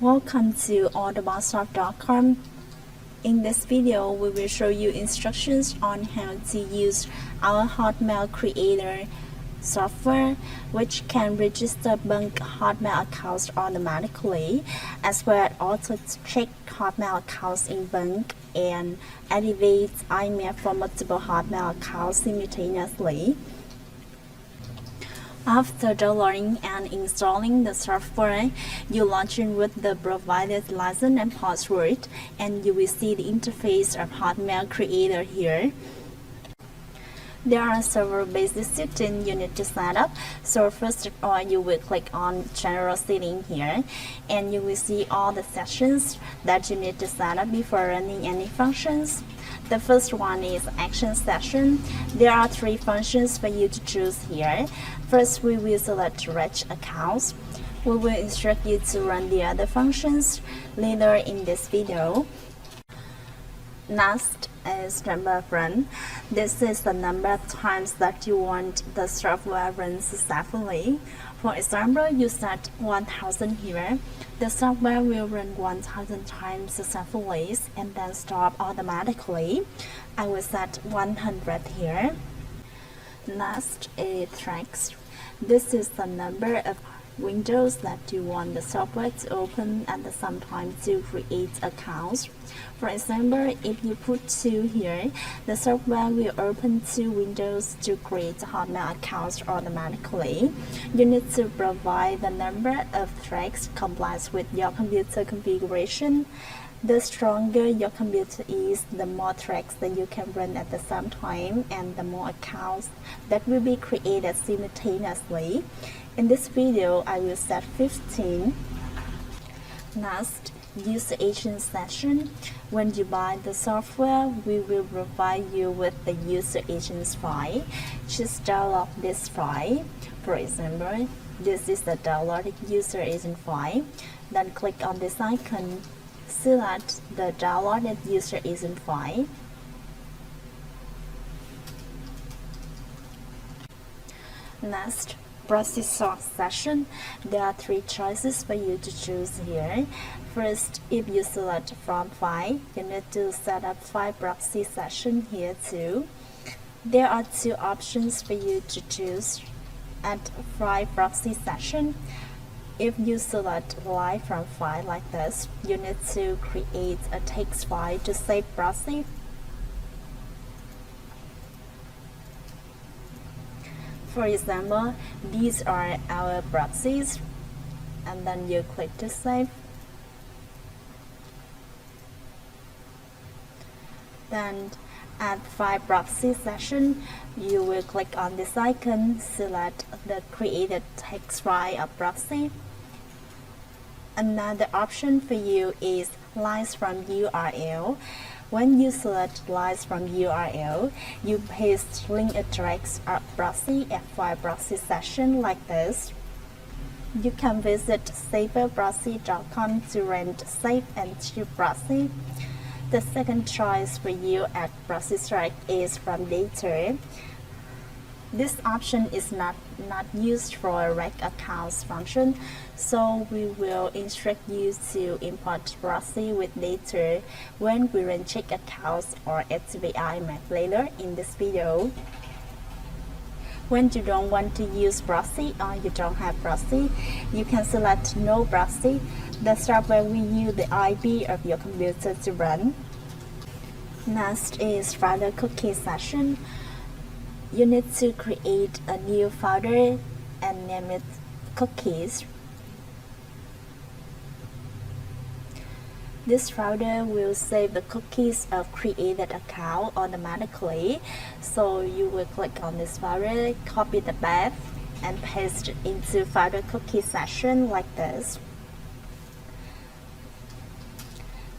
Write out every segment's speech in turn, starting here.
Welcome to Autosave.com. In this video, we will show you instructions on how to use our Hotmail Creator software, which can register bank Hotmail accounts automatically, as well as auto check Hotmail accounts in bank and activate Imap for multiple Hotmail accounts simultaneously. After downloading and installing the software, you launch in with the provided license and password, and you will see the interface of Hotmail Creator here. There are several basic settings you need to set up. So first of all, you will click on General Settings here, and you will see all the sections that you need to set up before running any functions. The first one is Action Section. There are three functions for you to choose here. First, we will select Reg Accounts. We will instruct you to run the other functions later in this video. Next is number of run. This is the number of times that you want the software run successfully. For example, you set 1000 here. The software will run 1000 times successfully and then stop automatically. I will set 100 here. Next is tracks. This is the number of windows that you want the software to open at the same time to create accounts. For example, if you put 2 here, the software will open 2 windows to create Hotmail accounts automatically. You need to provide the number of tracks complies with your computer configuration. The stronger your computer is, the more tracks that you can run at the same time and the more accounts that will be created simultaneously. In this video, I will set 15. Next, User Agent section. When you buy the software, we will provide you with the User Agents file. Just download this file. For example, this is the downloaded User Agent file. Then click on this icon. Select the downloaded User Agent file. Next, Proxy source section. There are 3 choices for you to choose here. First, if you select from file, you need to set up file proxy session here too. There are 2 options for you to choose at file proxy session. If you select live from file like this, you need to create a text file to save proxy. For example, these are our proxies, and then you click to save. Then at file proxy session, you will click on this icon, select the created text file of proxy. Another option for you is lines from URL. When you select lines from URL, you paste link address of proxy at file proxy session like this. You can visit saferproxy.com to rent safe and cheap proxy. The second choice for you at proxy track is from data. This option is not used for reg accounts function, so we will instruct you to import proxy with data when we run check accounts or activate Imap later in this video. When you don't want to use proxy or you don't have proxy, you can select no proxy. The software will use the IP of your computer to run. Next is folder cookie session. You need to create a new folder and name it cookies. This folder will save the cookies of created account automatically. So you will click on this folder, copy the path, and paste it into folder cookie section like this.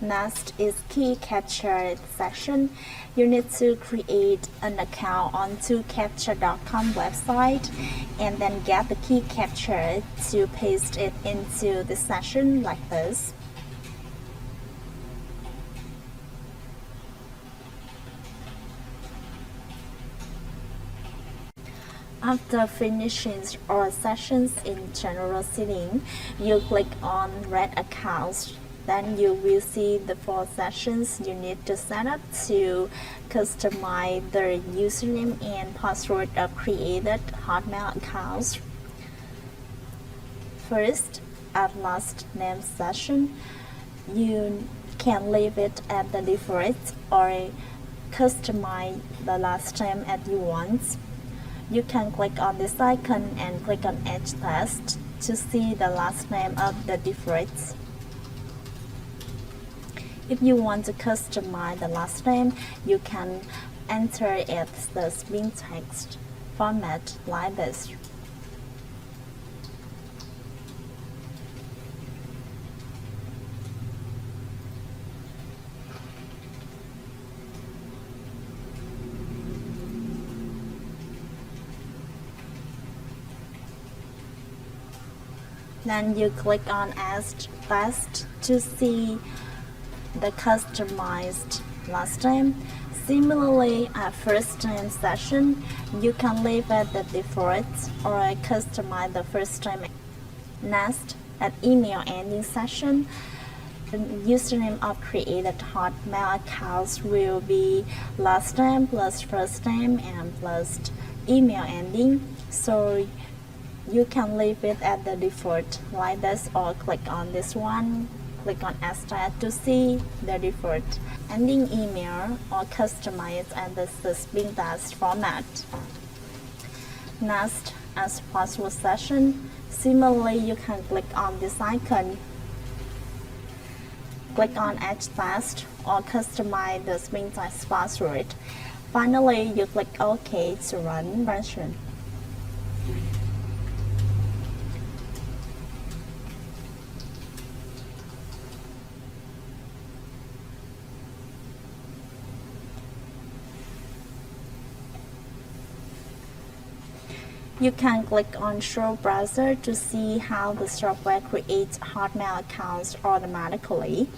Next is key capture section. You need to create an account on Dcom website and then get the key capture to paste it into the session like this. After finishing all sessions in general setting, you click on Red Accounts. Then you will see the 4 sessions you need to set up to customize the username and password of created Hotmail accounts. First, at last name session, you can leave it at the default or customize the last name as you want. You can click on this icon and click on Edge Test to see the last name of the default. If you want to customize the last name, you can enter it the plain text format like this. Then you click on Add Test to see the customized last name. Similarly, at first name session, you can leave it the default or customize the first name. Next, at email ending session, the username of created Hotmail accounts will be last name plus first name and plus email ending. So you can leave it at the default like this or click on this one. Click on Extract to see the default ending email or customize at the plain text format. Next, as password session, similarly you can click on this icon. Click on Edge Test or customize the plain text password. Finally, you click OK to run version. You can click on Show Browser to see how the software creates Hotmail accounts automatically.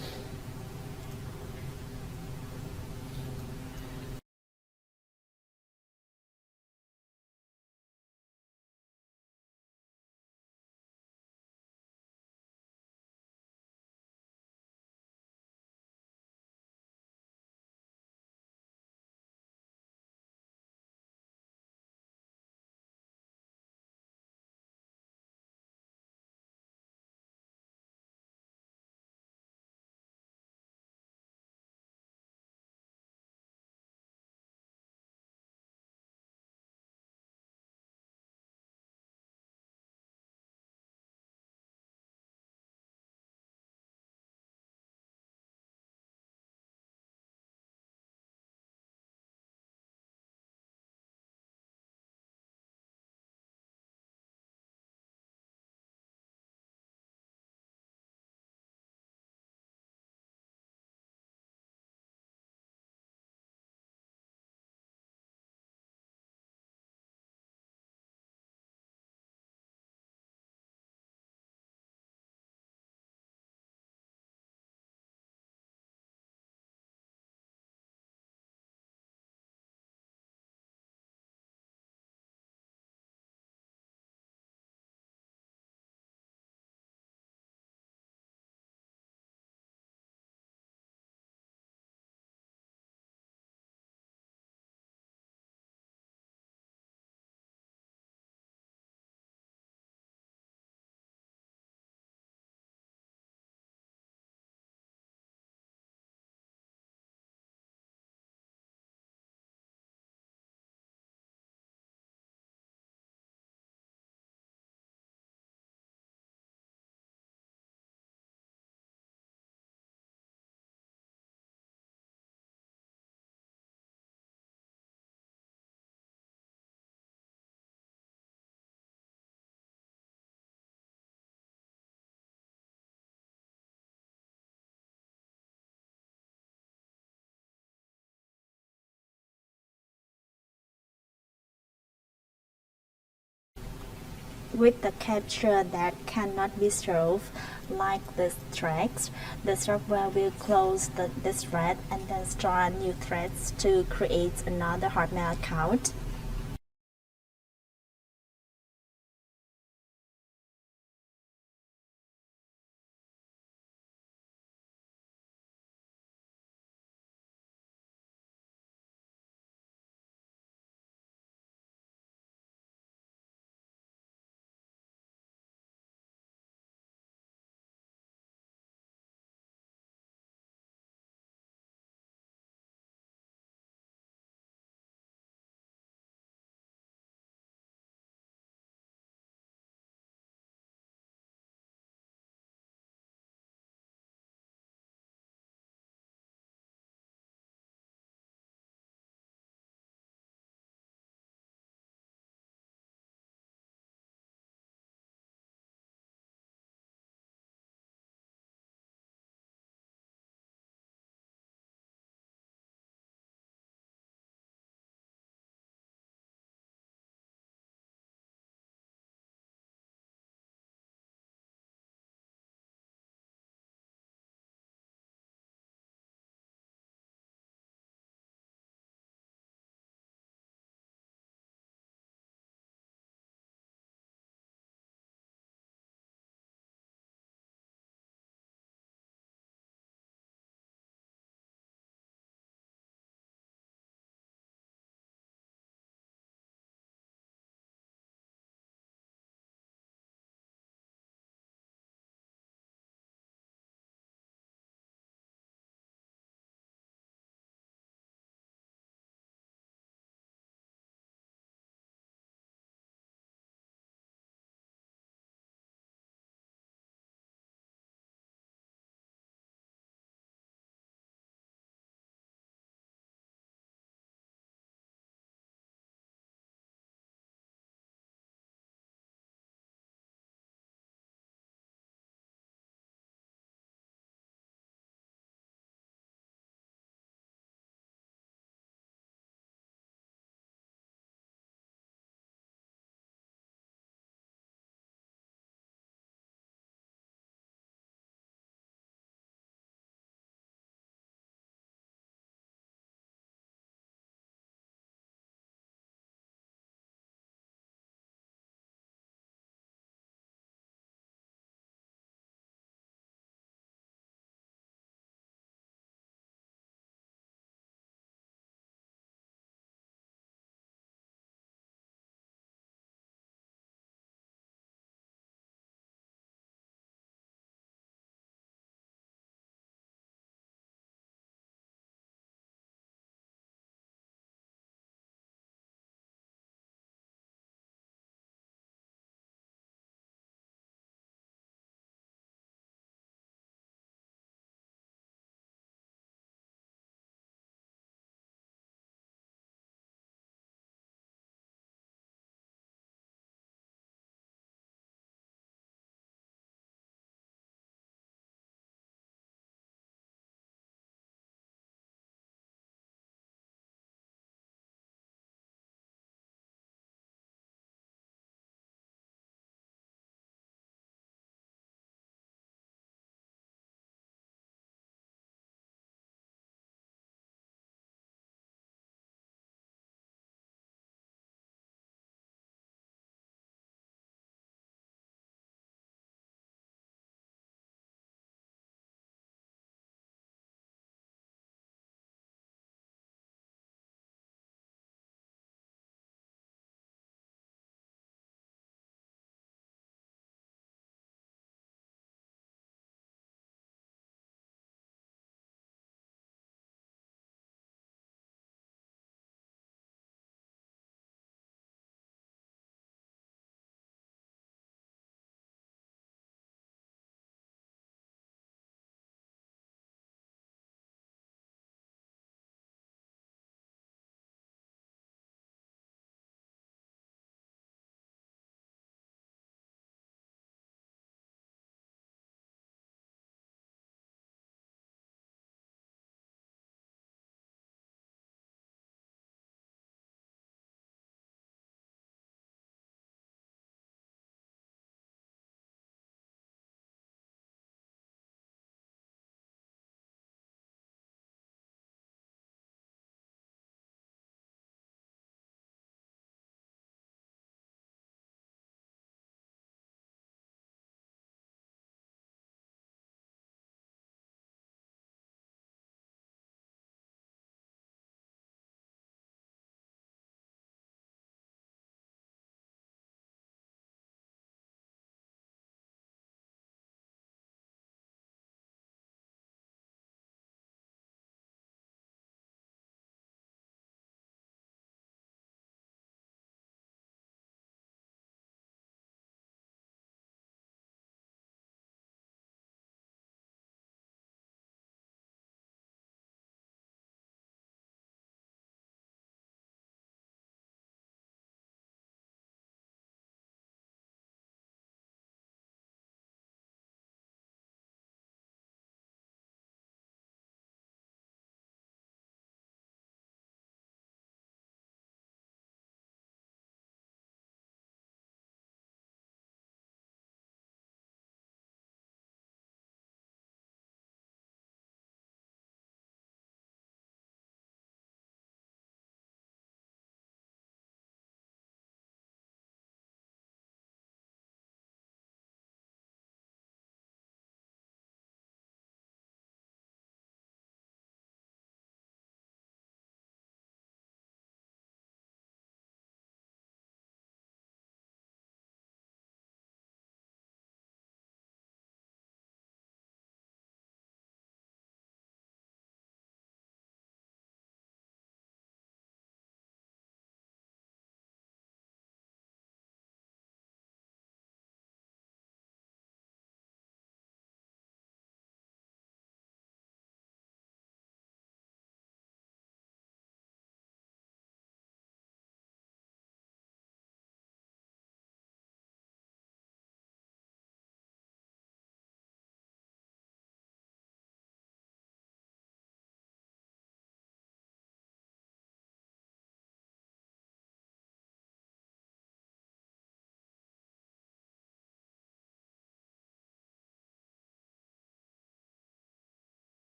With the capture that cannot be solved, like this threads, the software will close this thread and then start new threads to create another Hotmail account.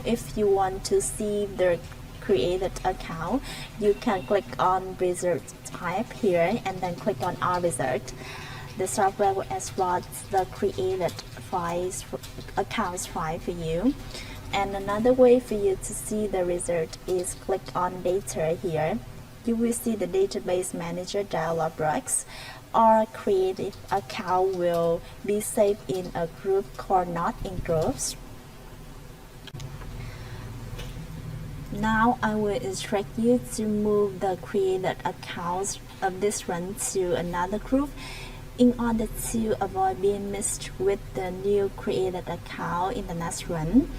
if you want to see the created account, you can click on result type here and then click on our result. The software will export the created accounts file for you. And another way for you to see the result is click on data here. You will see the database manager dialog box. Our created account will be saved in a group or not in groups. Now I will instruct you to move the created accounts of this one to another group in order to avoid being mixed with the new created account in the next one.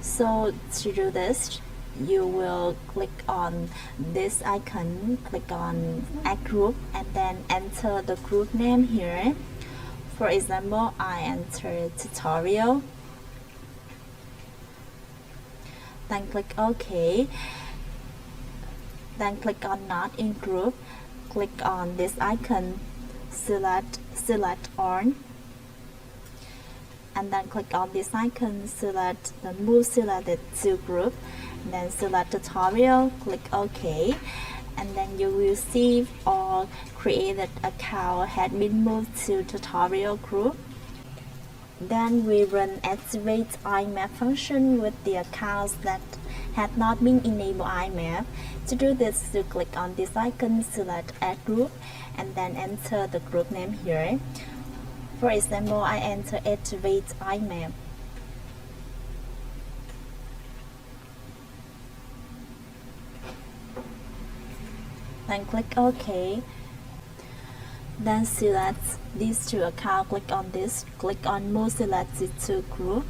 So to do this, you will click on this icon, click on add group, and then enter the group name here. For example, I enter tutorial, then click OK, then click on not in group, click on this icon, select on, and then click on this icon, select the move selected to group, then select tutorial, click OK, and then you will see all created account had been moved to tutorial group. Then we run activate Imap function with the accounts that had not been enabled Imap. To do this, you click on this icon, select add group, and then enter the group name here. For example, I enter activate Imap. Then click OK. Then select these two accounts, click on this, click on move selected to group,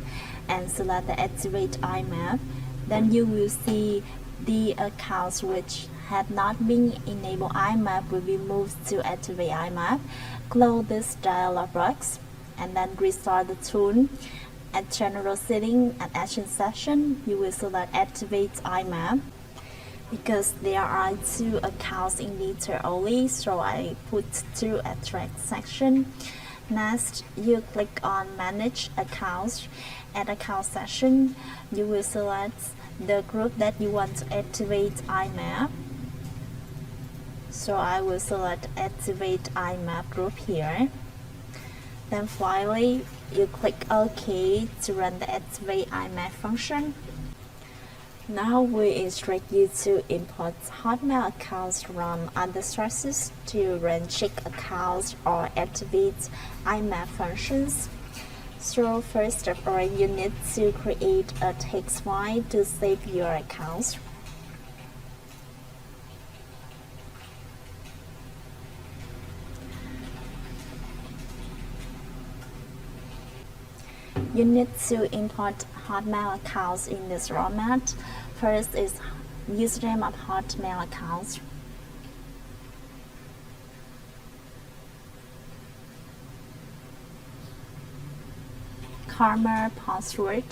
and select the activate Imap. Then you will see the accounts which had not been enabled Imap will be moved to activate Imap. Close this dialog box and then restart the tool. At general setting and action section, you will select activate Imap. Because there are two accounts in detail only, so I put two attract section. Next, you click on manage accounts. At account section, you will select the group that you want to activate Imap. So I will select activate Imap group here. Then finally, you click OK to run the activate Imap function. Now we instruct you to import Hotmail accounts from other sources to run check accounts or activate Imap functions. So first of all, you need to create a text file to save your accounts. You need to import Hotmail accounts in this format. First is username of Hotmail accounts. Karma password.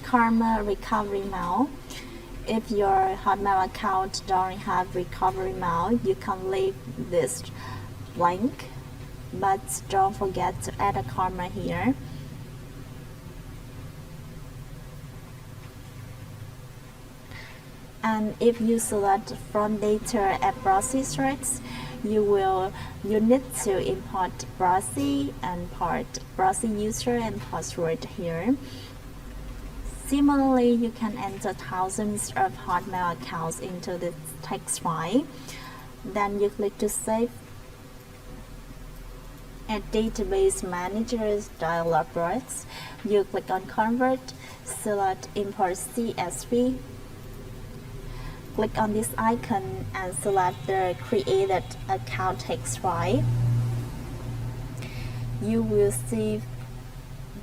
Karma recovery mail. If your Hotmail account don't have recovery mail, you can leave this blank, but don't forget to add a Karma here. And if you select from data at proxy source, you need to import proxy and proxy user and password here. Similarly, you can enter thousands of Hotmail accounts into the text file. Then you click to save. At database manager's dialog box, you click on convert, select import CSV. Click on this icon and select the created account text file. You will see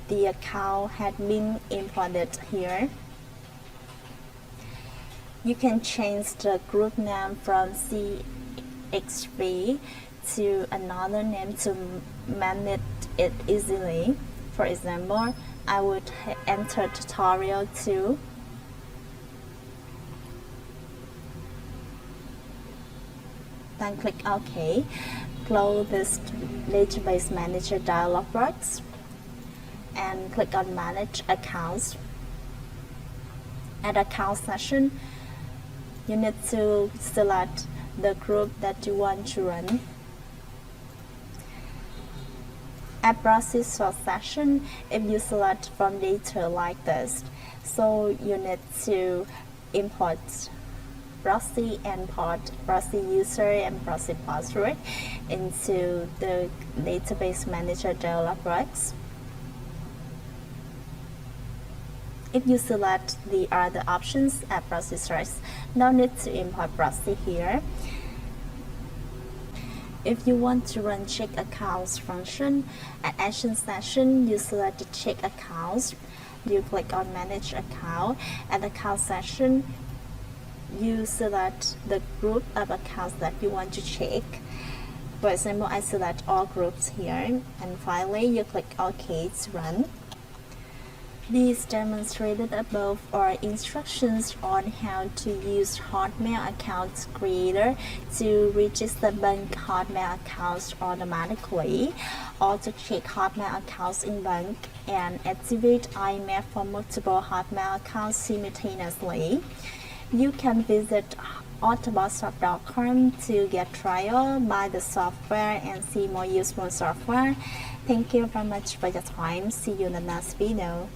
the account had been imported here. You can change the group name from CXV to another name to manage it easily. For example, I would enter tutorial 2. then click OK. Close this database manager dialog box and click on manage accounts. At account session, you need to select the group that you want to run. At proxy source session, if you select from data like this, so you need to import proxy and port proxy user and proxy password into the database manager dialog box. If you select the other options at proxy source, no need to import proxy here. If you want to run check accounts function, at action session, you select the check accounts. You click on manage account. At account session, you select the group of accounts that you want to check. For example, I select all groups here. And finally, you click OK to run. These demonstrated above are instructions on how to use Hotmail account creator to register bank Hotmail accounts automatically, or to check Hotmail accounts in bank and activate Imap for multiple Hotmail accounts simultaneously. You can visit Autosave.com to get trial, buy the software and see more useful software. Thank you very much for your time. See you in the next video.